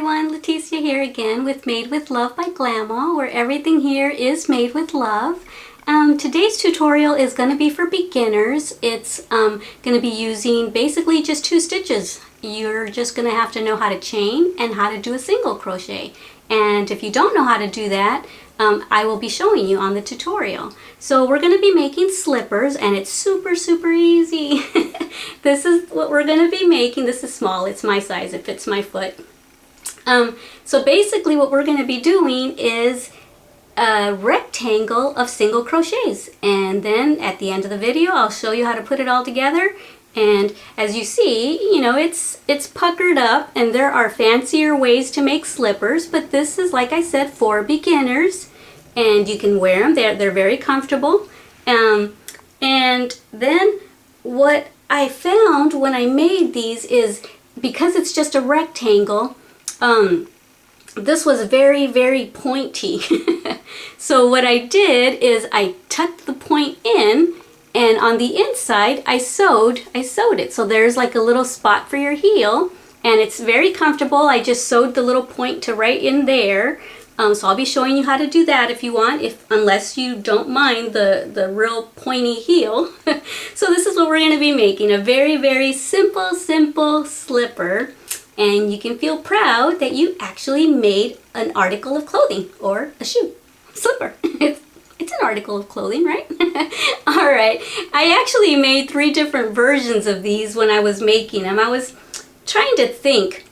everyone, Leticia here again with Made with Love by Glama, where everything here is made with love. Today's tutorial is going to be for beginners. It's going to be using basically just 2 stitches. You're just going to have to know how to chain and how to do a single crochet. And if you don't know how to do that, I will be showing you on the tutorial. So we're going to be making slippers, and it's super easy. This is what we're going to be making. This is small, it's my size, it fits my foot. So basically what we're going to be doing is a rectangle of single crochets, and then at the end of the video I'll show you how to put it all together. And as you see, you know, it's puckered up, and there are fancier ways to make slippers, but this is, like I said, for beginners, and you can wear them. They're very comfortable. And then what I found when I made these is, because it's just a rectangle, this was very pointy. So what I did is I tucked the point in, and on the inside I sewed it. So there's like a little spot for your heel, and it's very comfortable. I just sewed the little point to right in there. So I'll be showing you how to do that if you want, unless you don't mind the real pointy heel. So this is what we're going to be making, a very simple slipper. And you can feel proud that you actually made an article of clothing, or a shoe, slipper. It's an article of clothing, right? All right. I actually made 3 different versions of these when I was making them. I was trying to think,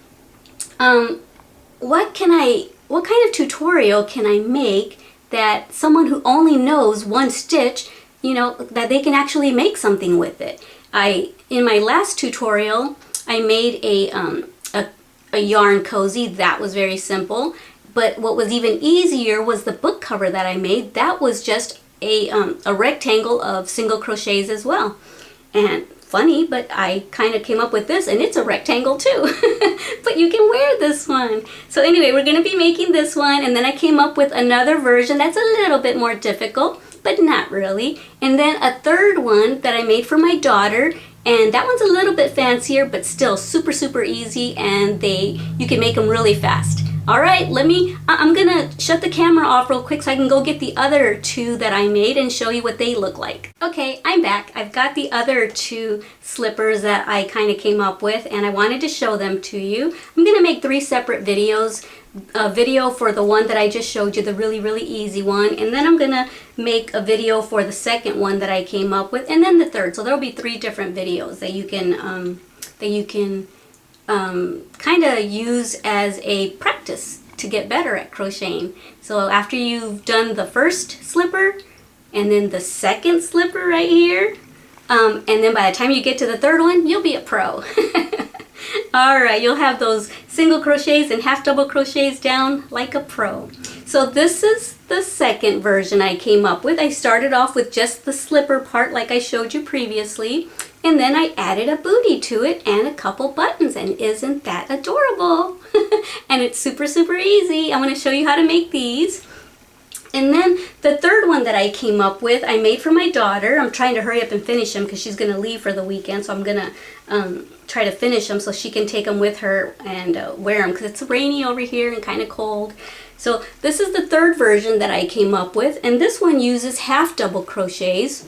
what kind of tutorial can I make that someone who only knows 1 stitch, you know, that they can actually make something with it. In my last tutorial, I made a yarn cozy. That was very simple. But what was even easier was the book cover that I made. That was just a rectangle of single crochets as well. And funny, but I kind of came up with this, and it's a rectangle too. But you can wear this one. So anyway, we're going to be making this one, and then I came up with another version that's a little bit more difficult, but not really. And then a third one that I made for my daughter, and that one's a little bit fancier, but still super easy, and you can make them really fast. All right, I'm gonna shut the camera off real quick so I can go get the other 2 that I made and show you what they look like. Okay, I'm back. I've got the other 2 slippers that I kind of came up with, and I wanted to show them to you. I'm gonna make 3 separate videos. A video for the one that I just showed you, the really easy one, and then I'm gonna make a video for the second one that I came up with, and then the third. So there'll be 3 different videos that you can kind of use as a practice to get better at crocheting. So after you've done the first slipper, and then the second slipper right here, and then by the time you get to the third one, you'll be a pro. Alright, you'll have those single crochets and half double crochets down like a pro. So this is the second version I came up with. I started off with just the slipper part like I showed you previously, and then I added a booty to it and a couple buttons, and isn't that adorable? And it's super easy. I'm going to show you how to make these. And then the third one that I came up with, I made for my daughter. I'm trying to hurry up and finish them because she's going to leave for the weekend. So I'm going to try to finish them so she can take them with her and wear them, because it's rainy over here and kind of cold. So this is the third version that I came up with. And this one uses half double crochets.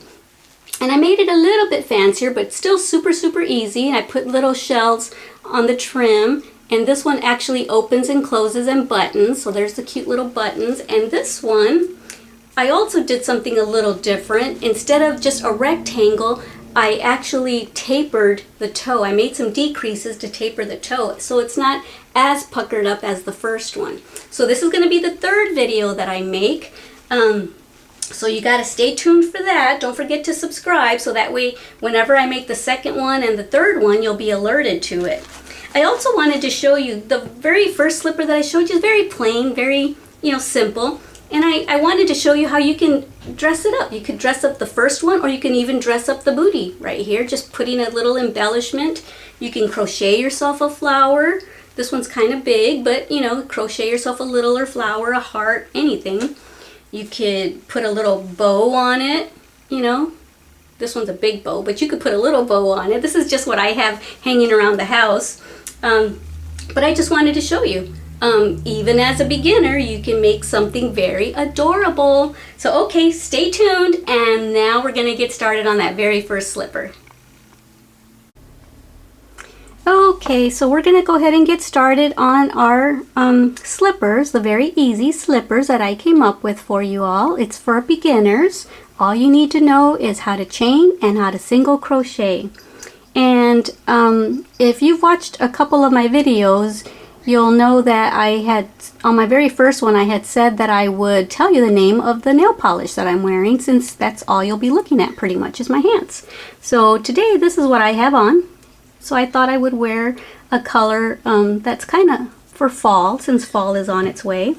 And I made it a little bit fancier, but still super easy. And I put little shells on the trim. And this one actually opens and closes and buttons. So there's the cute little buttons. And this one, I also did something a little different. Instead of just a rectangle, I actually tapered the toe. I made some decreases to taper the toe, so it's not as puckered up as the first one. So this is going to be the third video that I make. So you got to stay tuned for that. Don't forget to subscribe, so that way whenever I make the second one and the third one, you'll be alerted to it. I also wanted to show you the very first slipper that I showed you is very plain, very, simple. And I wanted to show you how you can dress it up. You could dress up the first one, or you can even dress up the booty right here, just putting a little embellishment. You can crochet yourself a flower. This one's kind of big, but crochet yourself a littler flower, a heart, anything. You could put a little bow on it, This one's a big bow, but you could put a little bow on it. This is just what I have hanging around the house. But I just wanted to show you. even as a beginner, you can make something very adorable. So okay, stay tuned, and now we're gonna get started on that very first slipper. Okay, so we're gonna go ahead and get started on our slippers, the very easy slippers that I came up with for you all. It's for beginners. All you need to know is how to chain and how to single crochet. And if you've watched a couple of my videos, you'll know that I had, on my very first one, I had said that I would tell you the name of the nail polish that I'm wearing, since that's all you'll be looking at pretty much is my hands. So today, this is what I have on. So I thought I would wear a color that's kind of for fall, since fall is on its way.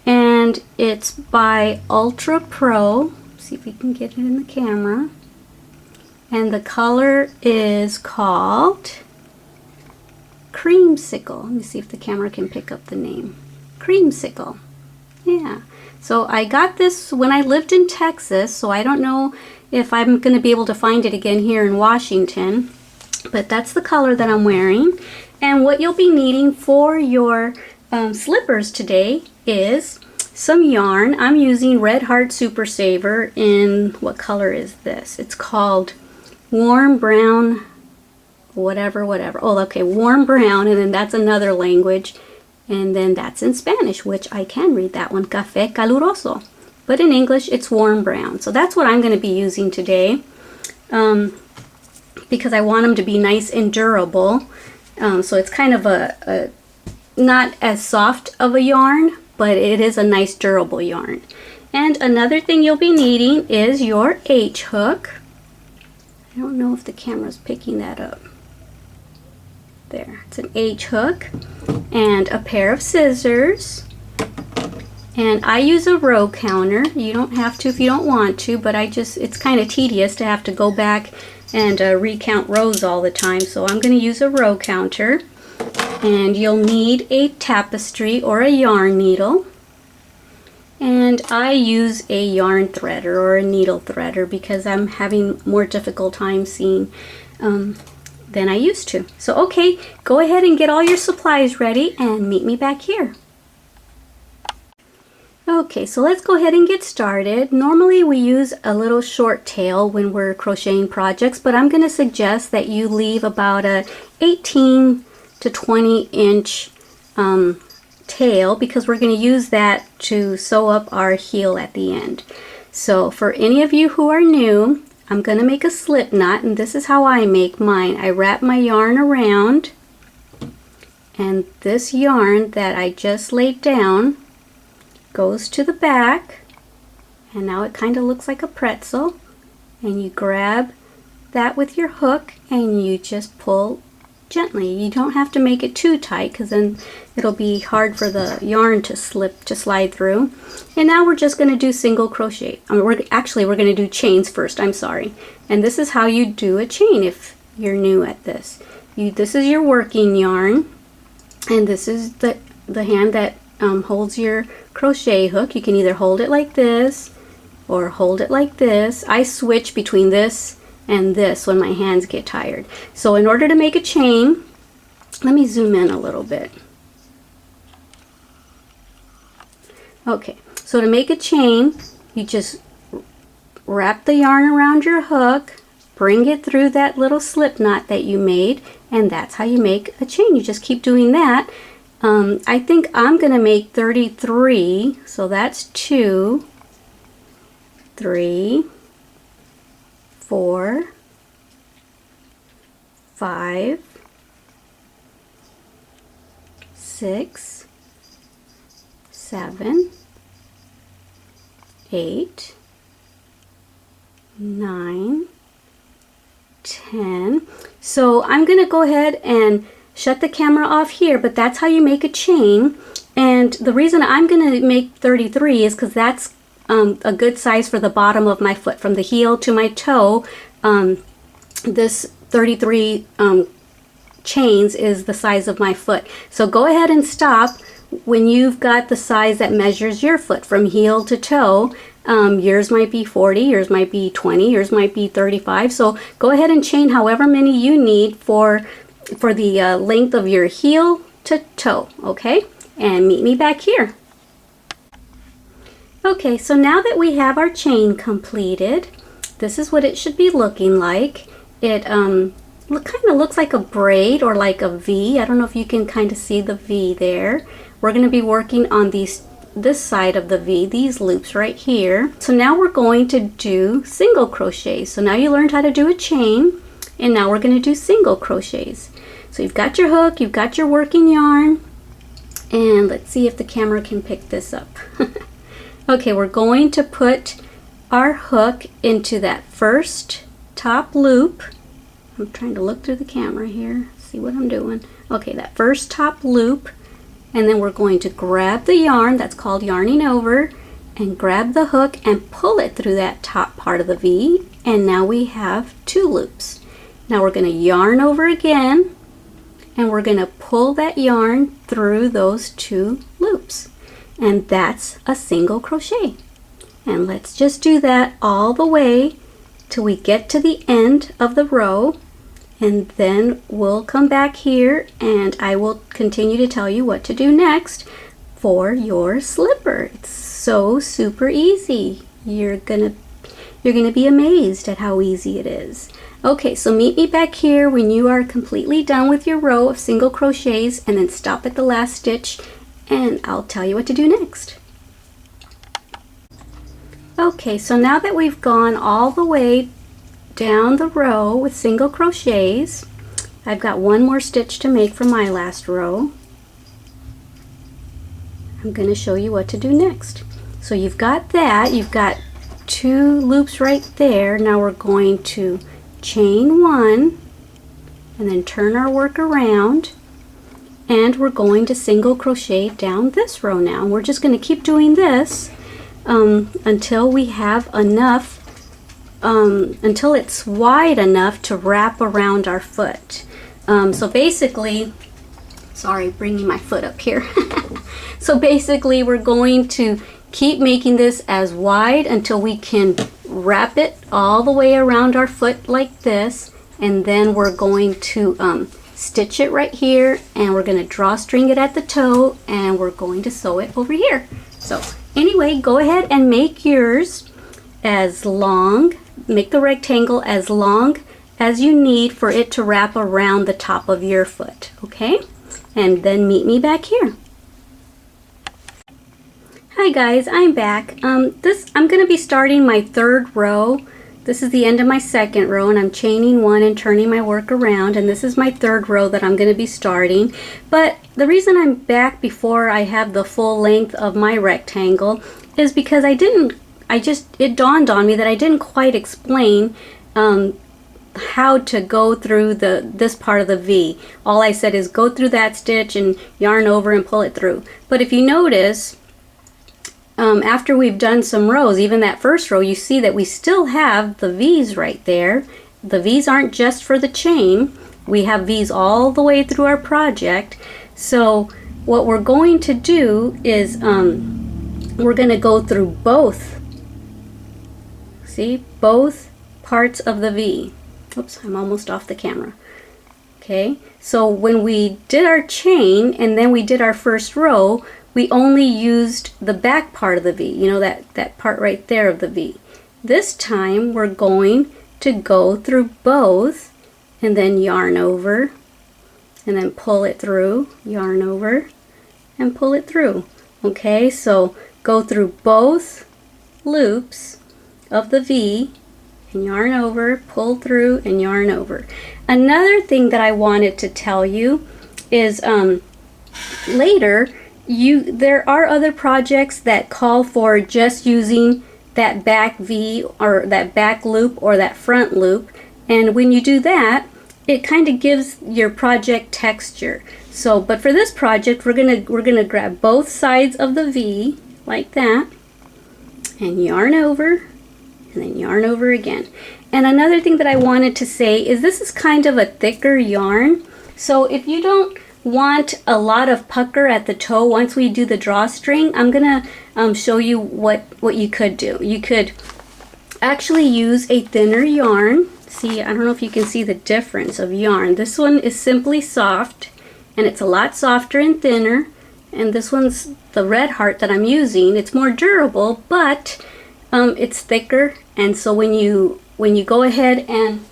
And it's by Ultra Pro. See if we can get it in the camera. And the color is called Creamsicle. Let me see if the camera can pick up the name. Creamsicle. Yeah. So I got this when I lived in Texas, so I don't know if I'm going to be able to find it again here in Washington. But that's the color that I'm wearing. And what you'll be needing for your slippers today is some yarn. I'm using Red Heart Super Saver in, what color is this? It's called Warm Brown, whatever. Oh, okay, Warm Brown, and then that's another language. And then that's in Spanish, which I can read that one, Café Caluroso. But in English, it's Warm Brown. So that's what I'm going to be using today. Because I want them to be nice and durable. So it's kind of a not as soft of a yarn, but it is a nice durable yarn. And another thing you'll be needing is your H hook. I don't know if the camera's picking that up. There, it's an H hook and a pair of scissors. And I use a row counter. You don't have to if you don't want to, but it's kind of tedious to have to go back and recount rows all the time. So I'm going to use a row counter. And you'll need a tapestry or a yarn needle. And I use a yarn threader or a needle threader because I'm having more difficult time seeing than I used to. So okay, go ahead and get all your supplies ready and meet me back here. Okay, so let's go ahead and get started. Normally we use a little short tail when we're crocheting projects, but I'm going to suggest that you leave about a 18 to 20 inch tail, because we're going to use that to sew up our heel at the end. So for any of you who are new, I'm going to make a slip knot, and this is how I make mine. I wrap my yarn around, and this yarn that I just laid down goes to the back, and now it kind of looks like a pretzel, and you grab that with your hook and you just pull gently. You don't have to make it too tight, because then it'll be hard for the yarn to slide through. And now we're just going to do single crochet. We're going to do chains first, I'm sorry. And this is how you do a chain if you're new at this. This is your working yarn, and this is the hand that holds your crochet hook. You can either hold it like this or hold it like this. I switch between this and this when my hands get tired. So in order to make a chain, let me zoom in a little bit. Okay, so to make a chain, you just wrap the yarn around your hook, bring it through that little slip knot that you made, and that's how you make a chain. You just keep doing that. I think I'm going to make 33, so that's 2, 3, 4, 5, 6, 7, 8, 9, 10. So I'm going to go ahead and shut the camera off here, but that's how you make a chain. And the reason I'm going to make 33 is because that's a good size for the bottom of my foot. From the heel to my toe, this 33 chains is the size of my foot. So go ahead and stop when you've got the size that measures your foot from heel to toe. Yours might be 40, yours might be 20, yours might be 35. So go ahead and chain however many you need for the length of your heel to toe, okay? and meet me back here. Okay, so now that we have our chain completed, this is what it should be looking like. It kind of looks like a braid or like a V. I don't know if you can kind of see the V there. We're going to be working on this side of the V, these loops right here. So now we're going to do single crochets. So now you learned how to do a chain, and now we're going to do single crochets. So you've got your hook, you've got your working yarn, and let's see if the camera can pick this up. Okay, we're going to put our hook into that first top loop. I'm trying to look through the camera here, see what I'm doing. Okay, that first top loop, and then we're going to grab the yarn, that's called yarning over, and grab the hook and pull it through that top part of the V, and now we have 2 loops. Now we're going to yarn over again, and we're going to pull that yarn through those 2 loops, and that's a single crochet. And let's just do that all the way till we get to the end of the row, and then we'll come back here and I will continue to tell you what to do next for your slipper. It's so super easy. You're gonna be amazed at how easy it is. Okay, so meet me back here when you are completely done with your row of single crochets, and then stop at the last stitch and I'll tell you what to do next. Okay, so now that we've gone all the way down the row with single crochets, I've got one more stitch to make for my last row. I'm going to show you what to do next. So you've got that, you've got 2 loops right there. Now we're going to chain 1 and then turn our work around, and we're going to single crochet down this row now. We're just going to keep doing this until we have enough, until it's wide enough to wrap around our foot. So basically, sorry, bringing my foot up here. So basically we're going to keep making this as wide until we can wrap it all the way around our foot like this, and then we're going to stitch it right here, and we're going to drawstring it at the toe, and we're going to sew it over here. So anyway, go ahead and make yours as long, make the rectangle as long as you need for it to wrap around the top of your foot, okay? And then meet me back here. Hi guys, I'm back. I'm going to be starting my 3rd row. This is the end of my 2nd row, and I'm chaining 1 and turning my work around, and this is my 3rd row that I'm going to be starting. But the reason I'm back before I have the full length of my rectangle is because it dawned on me that I didn't quite explain how to go through this part of the V. All I said is go through that stitch and yarn over and pull it through. But if you notice, after we've done some rows, even that first row, you see that we still have the V's right there. The V's aren't just for the chain. We have V's all the way through our project. So what we're going to do is we're going to go through both, see, both parts of the V. Oops, I'm almost off the camera. Okay, so when we did our chain and then we did our first row, we only used the back part of the V, you know, that part right there of the V. This time we're going to go through both and then yarn over and then pull it through, yarn over and pull it through. Okay, so go through both loops of the V and yarn over, pull through and yarn over. Another thing that I wanted to tell you is later, there are other projects that call for just using that back V or that back loop or that front loop, and when you do that, it kind of gives your project texture. So, but for this project, we're gonna grab both sides of the V like that and yarn over and then yarn over again. And another thing that I wanted to say is this is kind of a thicker yarn, so if you don't want a lot of pucker at the toe once we do the drawstring, I'm gonna show you what you could do. You could actually use a thinner yarn. See, I don't know if you can see the difference of yarn. This one is simply soft, and it's a lot softer and thinner and this one's the red heart that I'm using. It's more durable, but it's thicker, and so when you go ahead and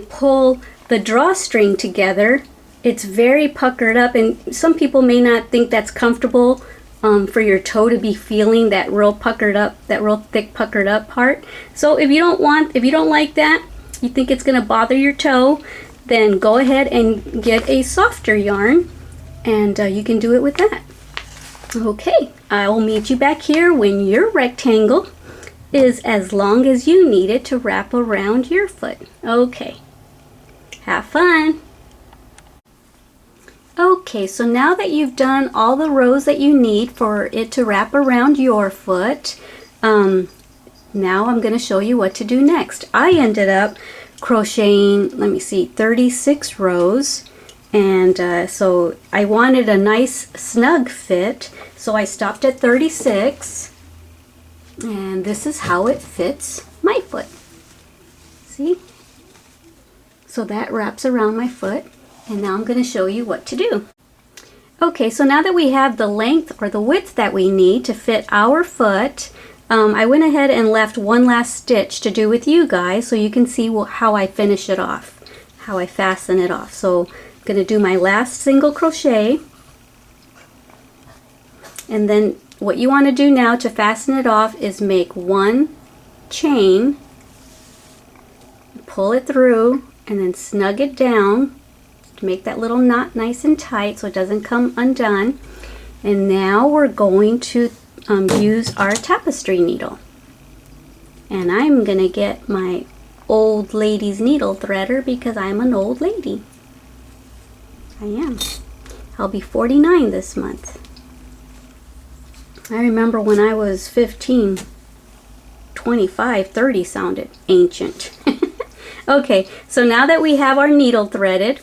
pull the drawstring together, it's very puckered up, and some people may not think that's comfortable for your toe to be feeling that real puckered up, that real thick puckered up part. So if you don't like that, you think it's going to bother your toe, then go ahead and get a softer yarn, and you can do it with that. Okay, I will meet you back here when your rectangle is as long as you need it to wrap around your foot. Okay, have fun. Okay, so now that you've done all the rows that you need for it to wrap around your foot, now I'm going to show you what to do next. I ended up crocheting, let me see, 36 rows, and so I wanted a nice snug fit, so I stopped at 36, and this is how it fits my foot. See? So that wraps around my foot, and now I'm going to show you what to do. Okay, so now that we have the length or the width that we need to fit our foot, I went ahead and left one last stitch to do with you guys so you can see how I finish it off, how I fasten it off. So I'm going to do my last single crochet, and then what you want to do now to fasten it off is make one chain, pull it through, and then snug it down to make that little knot nice and tight so it doesn't come undone. And now we're going to use our tapestry needle, and I'm gonna get my old lady's needle threader because I'm an old lady. I am. I'll be 49 this month. I remember when I was 15, 25, 30 sounded ancient. Okay, so now that we have our needle threaded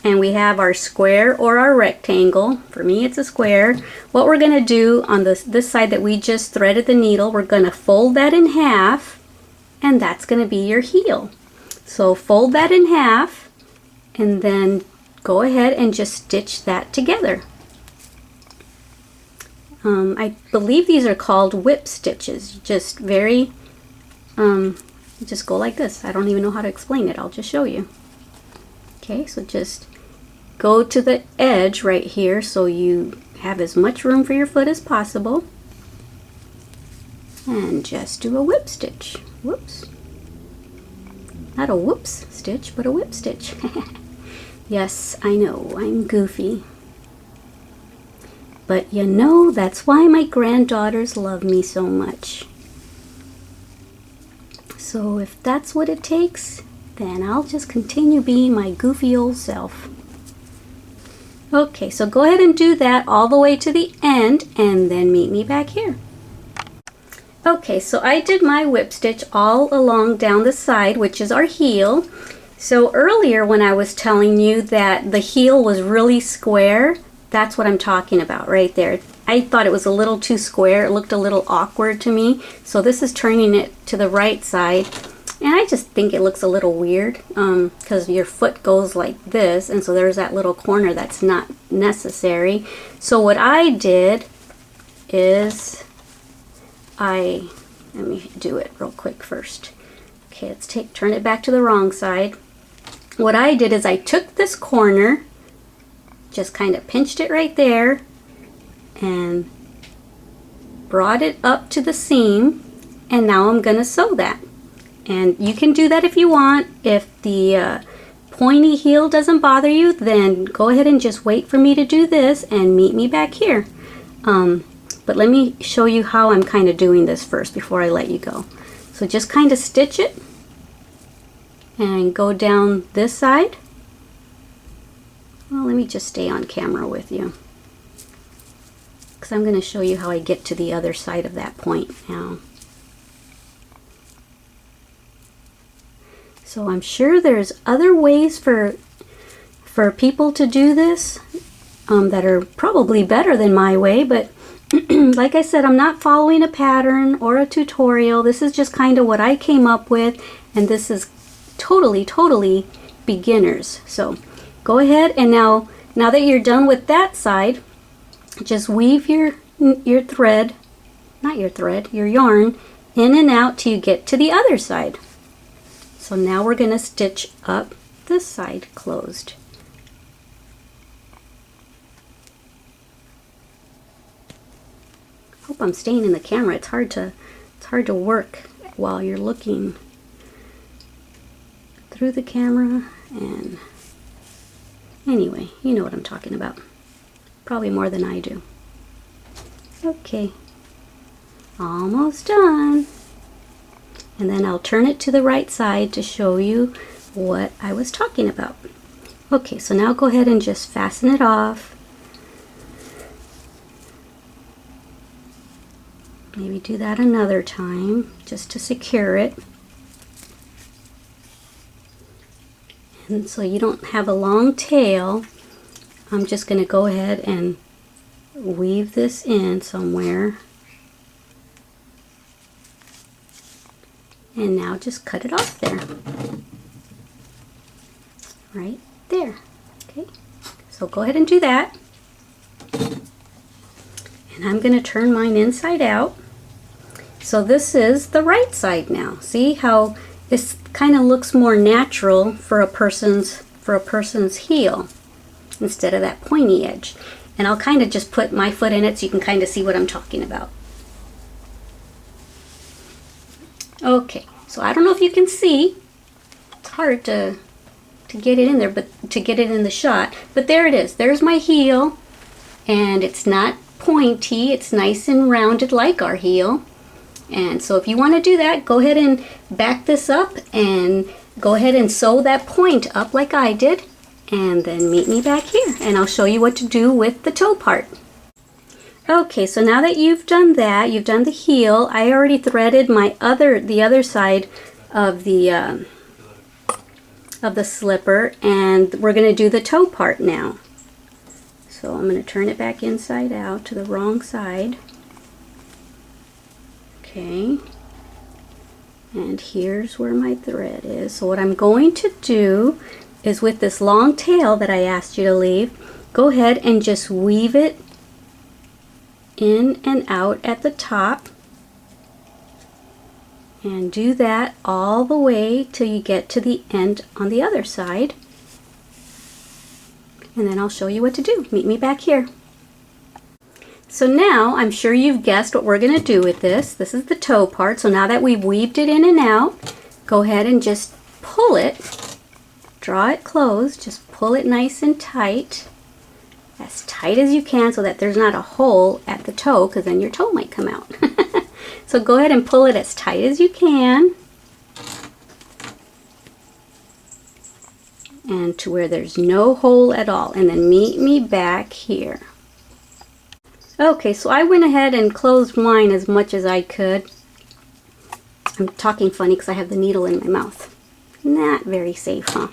and we have our square or our rectangle, for me it's a square, what we're going to do on this side that we just threaded the needle, we're going to fold that in half, and that's going to be your heel. So fold that in half and then go ahead and just stitch that together. I believe these are called whip stitches. Just very, just go like this. I don't even know how to explain it. I'll just show you. Okay, so just go to the edge right here so you have as much room for your foot as possible. And just do a whip stitch. Whoops. Not a whoops stitch, but a whip stitch. Yes, I know, I'm goofy. But you know, that's why my granddaughters love me so much. So if that's what it takes, then I'll just continue being my goofy old self. Okay, so go ahead and do that all the way to the end and then meet me back here. Okay, so I did my whip stitch all along down the side, which is our heel. So earlier when I was telling you that the heel was really square, that's what I'm talking about right there. I thought it was a little too square. It looked a little awkward to me. So this is turning it to the right side. And I just think it looks a little weird because your foot goes like this. And so there's that little corner that's not necessary. So what I did is let me do it real quick first. Okay, let's turn it back to the wrong side. What I did is I took this corner, just kind of pinched it right there, and brought it up to the seam, and now I'm going to sew that. And you can do that if you want. If the pointy heel doesn't bother you, then go ahead and just wait for me to do this and meet me back here. But let me show you how I'm kind of doing this first before I let you go. So just kind of stitch it and go down this side. Well, let me just stay on camera with you, because I'm going to show you how I get to the other side of that point now. So I'm sure there's other ways for people to do this that are probably better than my way, but like I said, I'm not following a pattern or a tutorial. This is just kind of what I came up with, and this is totally beginners. So go ahead, and now now that you're done with that side, just weave your thread, not your thread, your yarn in and out till you get to the other side. So now we're going to stitch up this side closed. Hope I'm staying in the camera. It's hard to work while you're looking through the camera, and anyway, you know what I'm talking about. Probably more than I do. Okay, almost done. And then I'll turn it to the right side to show you what I was talking about. Okay, so now go ahead and just fasten it off. Maybe do that another time just to secure it. And so you don't have a long tail, I'm just going to go ahead and weave this in somewhere. And now just cut it off there. Right there. Okay, so go ahead and do that. And I'm going to turn mine inside out. So this is the right side now. See how this kind of looks more natural for a person's heel instead of that pointy edge. And I'll kind of just put my foot in it so you can kind of see what I'm talking about. Okay, so I don't know if you can see. It's hard to get it in there, but to get it in the shot. But there it is. There's my heel, and it's not pointy. It's nice and rounded like our heel. And so if you want to do that, go ahead and back this up and go ahead and sew that point up like I did, and then meet me back here and I'll show you what to do with the toe part. Okay, so now that you've done that, you've done the heel, I already threaded the other side of the slipper, and we're going to do the toe part now. So I'm going to turn it back inside out to the wrong side. Okay, and here's where my thread is. So what I'm going to do is, with this long tail that I asked you to leave, go ahead and just weave it in and out at the top, and do that all the way till you get to the end on the other side, and then I'll show you what to do. Meet me back here. So now I'm sure you've guessed what we're going to do with this. This is the toe part. So now that we've weaved it in and out, go ahead and just pull it, draw it closed, just pull it nice and tight as you can, so that there's not a hole at the toe, because then your toe might come out. So go ahead and pull it as tight as you can, and to where there's no hole at all, and then meet me back here. Okay, so I went ahead and closed mine as much as I could. I'm talking funny because I have the needle in my mouth. Not very safe, huh?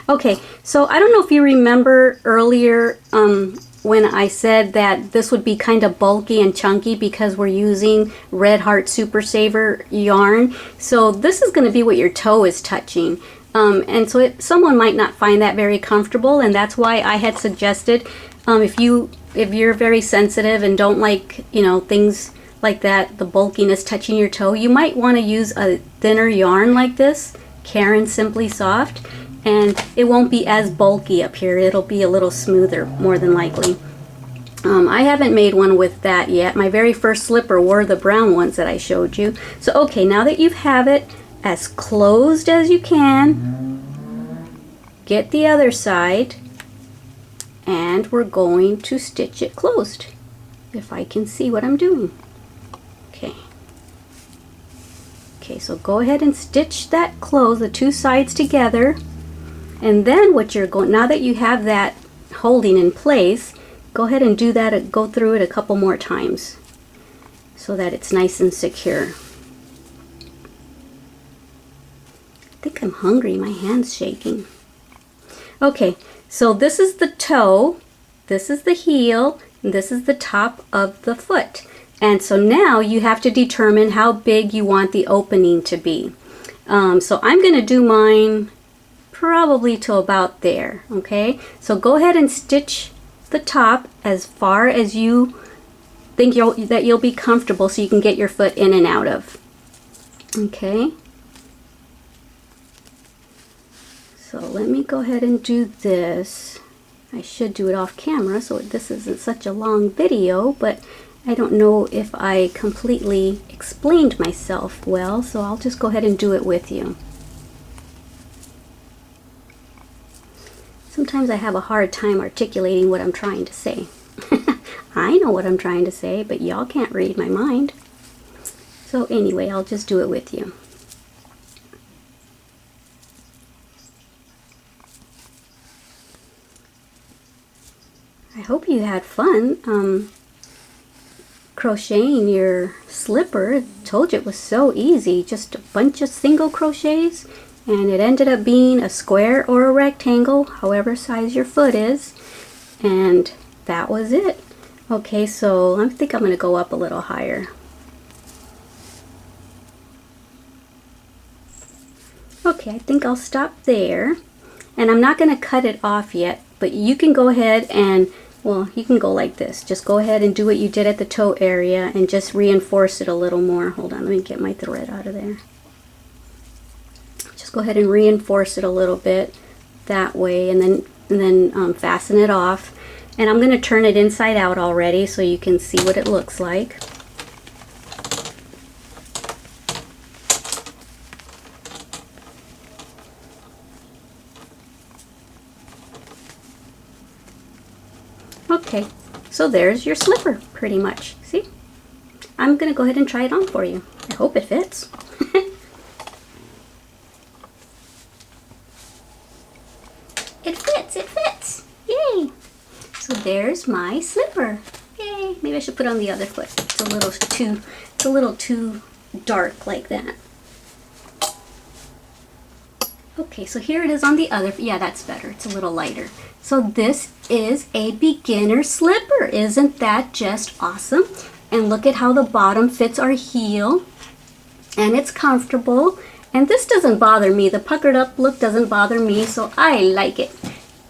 Okay, so I don't know if you remember earlier when I said that this would be kind of bulky and chunky because we're using Red Heart Super Saver yarn. So this is going to be what your toe is touching. And so someone might not find that very comfortable, and that's why I had suggested if you're very sensitive and don't like, you know, things like that, the bulkiness touching your toe, you might want to use a thinner yarn like this, Caron Simply Soft, and it won't be as bulky up here. It'll be a little smoother, more than likely. I haven't made one with that yet. My very first slipper were the brown ones that I showed you. So okay, now that you have it as closed as you can, get the other side, and we're going to stitch it closed, if I can see what I'm doing. Okay. Okay, so go ahead and stitch that closed, the two sides together, and then what you're going, now that you have that holding in place, go ahead and do that, go through it a couple more times so that it's nice and secure. I think I'm hungry, my hand's shaking. Okay, so this is the toe, this is the heel, and this is the top of the foot. And so now you have to determine how big you want the opening to be. So I'm going to do mine probably to about there, okay? So go ahead and stitch the top as far as you think that you'll be comfortable, so you can get your foot in and out of. Okay. So let me go ahead and do this. I should do it off camera so this isn't such a long video, but I don't know if I completely explained myself well, so I'll just go ahead and do it with you. Sometimes I have a hard time articulating what I'm trying to say. I know what I'm trying to say, but y'all can't read my mind. So anyway, I'll just do it with you. I hope you had fun crocheting your slipper. I told you it was so easy, just a bunch of single crochets, and it ended up being a square or a rectangle, however size your foot is, and that was it. Okay, so I think I'm going to go up a little higher. Okay, I think I'll stop there, and I'm not going to cut it off yet, but you can go ahead and, well, you can go like this. Just go ahead and do what you did at the toe area and just reinforce it a little more. Hold on, let me get my thread out of there. Just go ahead and reinforce it a little bit that way, and then fasten it off. And I'm going to turn it inside out already so you can see what it looks like. Okay, so there's your slipper pretty much. See? I'm going to go ahead and try it on for you. I hope it fits. It fits, it fits. Yay! So there's my slipper. Yay! Maybe I should put it on the other foot. It's a little too dark like that. Okay, so here it is on the other. Yeah, that's better. It's a little lighter. So this is a beginner slipper. Isn't that just awesome? And look at how the bottom fits our heel. And it's comfortable. And this doesn't bother me. The puckered up look doesn't bother me, so I like it.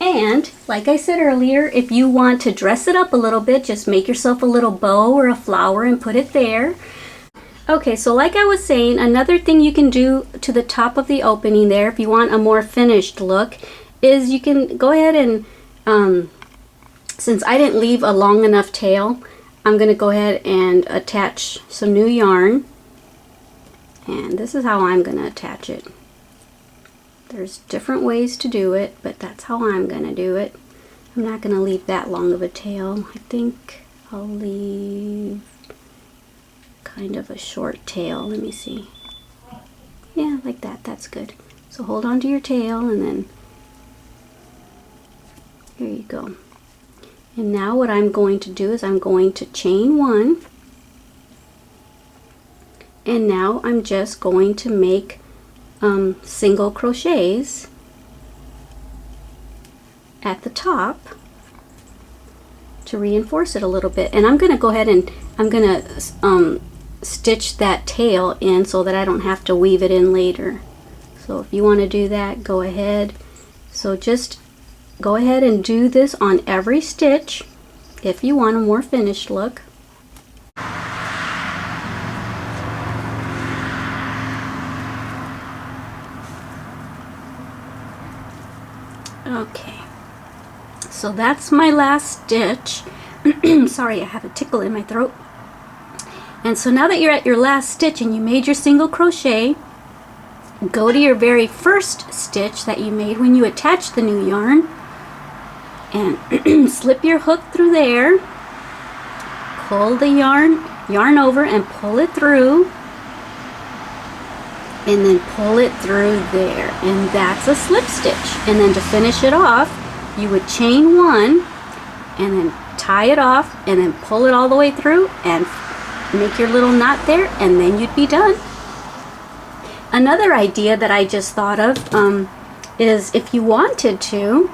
And like I said earlier, if you want to dress it up a little bit, just make yourself a little bow or a flower and put it there. Okay, so like I was saying, another thing you can do to the top of the opening there, if you want a more finished look, is you can go ahead and, since I didn't leave a long enough tail, I'm going to go ahead and attach some new yarn. And this is how I'm going to attach it. There's different ways to do it, but that's how I'm going to do it. I'm not going to leave that long of a tail. I think I'll leave kind of a short tail. Let me see. Yeah, like that. That's good. So hold on to your tail, and then here you go. And now what I'm going to do is I'm going to chain one. And now I'm just going to make single crochets at the top to reinforce it a little bit. And I'm going to go ahead and I'm going to stitch that tail in so that I don't have to weave it in later. So if you want to do that, go ahead. So just go ahead and do this on every stitch if you want a more finished look. Okay, so that's my last stitch. Sorry, I have a tickle in my throat. And so now that you're at your last stitch and you made your single crochet, go to your very first stitch that you made when you attached the new yarn and slip your hook through there, pull the yarn over and pull it through, and then pull it through there, and that's a slip stitch. And then to finish it off, you would chain one and then tie it off and then pull it all the way through and make your little knot there, and then you'd be done. Another idea that I just thought of is if you wanted to,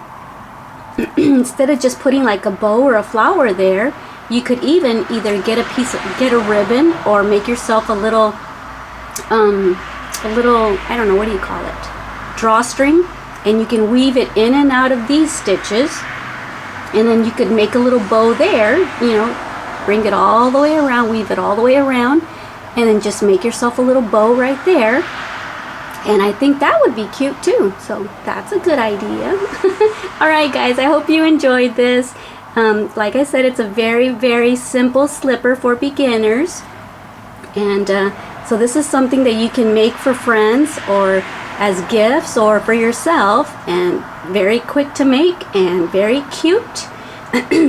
instead of just putting like a bow or a flower there, you could even either get a ribbon or make yourself a little I don't know, what do you call it, drawstring, and you can weave it in and out of these stitches And then you could make a little bow there, you know, bring it all the way around, weave it all the way around, and then just make yourself a little bow right there. And I think that would be cute too. So that's a good idea. All right, guys, I hope you enjoyed this. Like I said, it's a very, very simple slipper for beginners. And so this is something that you can make for friends or as gifts or for yourself, and very quick to make and very cute.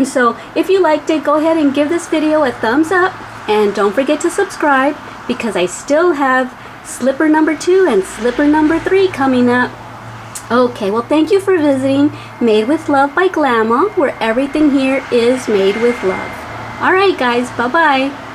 So if you liked it, go ahead and give this video a thumbs up, and don't forget to subscribe, because I still have slipper number 2 and slipper number 3 coming up. Okay, well, thank you for visiting Made with Love by Glama, where everything here is made with love. All right, guys, bye-bye.